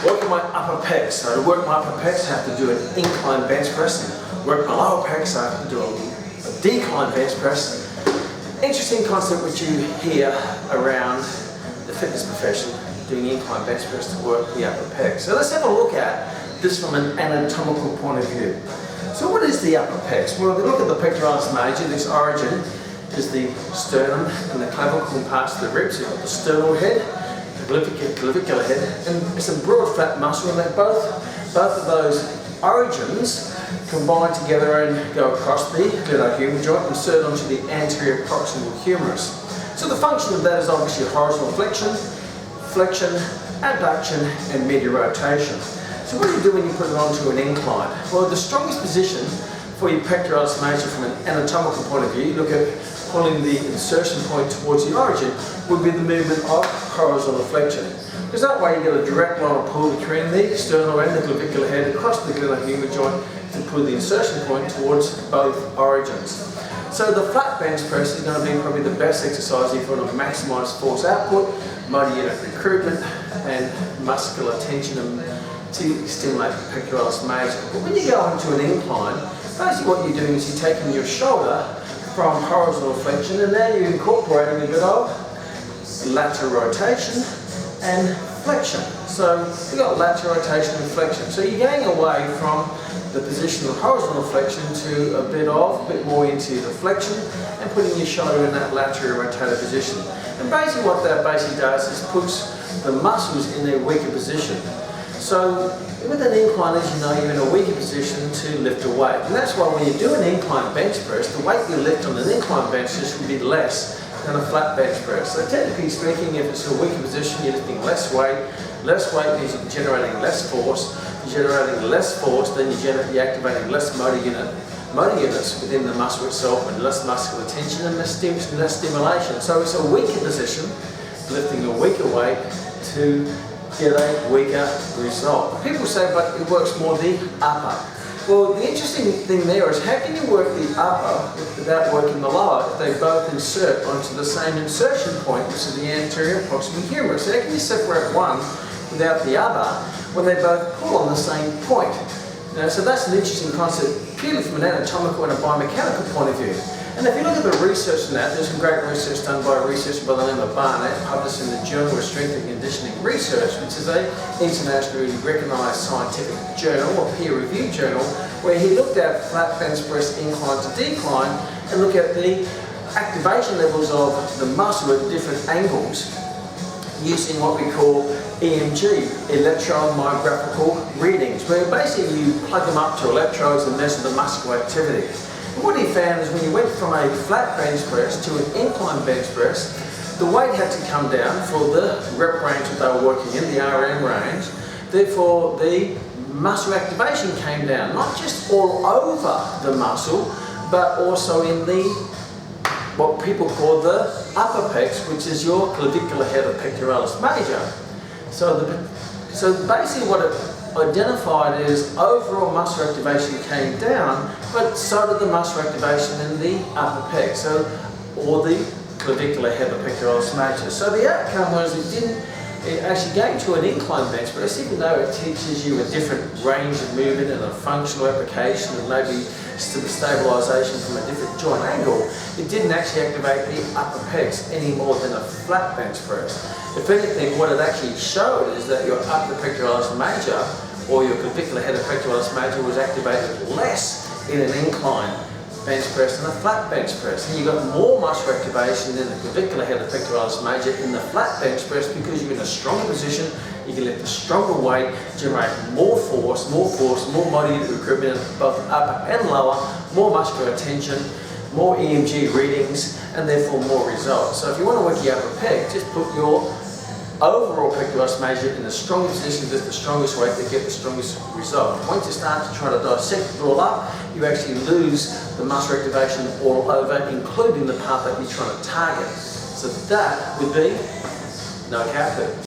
working my upper pecs. So to work my upper pecs, I have to do an incline bench press. And work my lower pecs, I have to do a decline bench press. Interesting concept which you hear around the fitness profession, doing incline bench press to work the upper pecs. So let's have a look at this from an anatomical point of view. So what is the upper pecs? Well, if you look at the pectoralis major, this origin is the sternum and the clavicle parts of the ribs. You've got the sternal head, the clavicular head, and it's a broad flat muscle, and they both of those origins combine together and go across the glenohumeral joint, insert onto the anterior proximal humerus. So the function of that is obviously horizontal flexion, abduction, and medial rotation. So what do you do when you put it onto an incline? Well, the strongest position for your pectoralis major from an anatomical point of view, look at pulling the insertion point towards the origin, would be the movement of horizontal flexion. Because that way you get a direct line of pull between the sternal and the clavicular head across the glenohumeral joint to pull the insertion point towards both origins. So the flat bench press is going to be probably the best exercise if you want to maximise force output, motor unit recruitment, and muscular tension to stimulate the pectoralis major. But when you go into an incline, basically what you're doing is you're taking your shoulder from horizontal flexion, and now you're incorporating a bit of lateral rotation and flexion. So you've got lateral rotation and flexion. So you're going away from the position of horizontal flexion to a bit more into the flexion, and putting your shoulder in that lateral rotated position. And basically what that basically does is puts the muscles in their weaker position. So with an incline, as you know, you're in a weaker position to lift a weight. And that's why when you do an incline bench press, the weight you lift on an incline bench press will be less than a flat bench press. So technically speaking, if it's a weaker position, you're lifting less weight. Less weight means you're generating less force. You're generating less force, then you're activating less motor units within the muscle itself, and less muscular tension and less stimulation. So it's a weaker position, lifting a weaker weight to get a weaker result. People say, but it works more the upper. Well, the interesting thing there is, how can you work the upper without working the lower if they both insert onto the same insertion point, which is the anterior proximal humerus? So how can you separate one without the other when they both pull on the same point? So that's an interesting concept purely from an anatomical and a biomechanical point of view. And if you look at the research on that, there's some great research done by a researcher by the name of Barnett, published in the Journal of Strength and Conditioning Research, which is an internationally recognised scientific journal, or peer-reviewed journal, where he looked at flat bench press incline to decline and looked at the activation levels of the muscle at different angles using what we call EMG, electromyographical readings, where basically you plug them up to electrodes and measure the muscular activity. And what he found is when you went from a flat bench press to an incline bench press, the weight had to come down for the rep range that they were working in, the RM range. Therefore, the muscle activation came down, not just all over the muscle, but also in the what people call the upper pecs, which is your clavicular head of pectoralis major. So basically what it identified is overall muscle activation came down, but so did the muscle activation in the upper pec, or the clavicular head of pectoralis major. So the outcome was it actually gave to an incline bench press, even though it teaches you a different range of movement and a functional application and maybe stabilisation from a different joint angle, it didn't actually activate the upper pecs any more than a flat bench press. If anything, what it actually showed is that your upper pectoralis major, or your clavicular head of pectoralis major, was activated less in an incline bench press than a flat bench press. And you got more muscle activation in the clavicular head of pectoralis major in the flat bench press because you're in a stronger position, you can lift a stronger weight, generate more force, more motor unit recruitment, both upper and lower, more muscular tension, more EMG readings, and therefore more results. So if you want to work your upper pec, just put your overall pectoralis major in the strongest position with the strongest weight to get the strongest result. Once you start to try to dissect it all up, you actually lose the muscle activation all over, including the part that you're trying to target. So that would be no cow poo.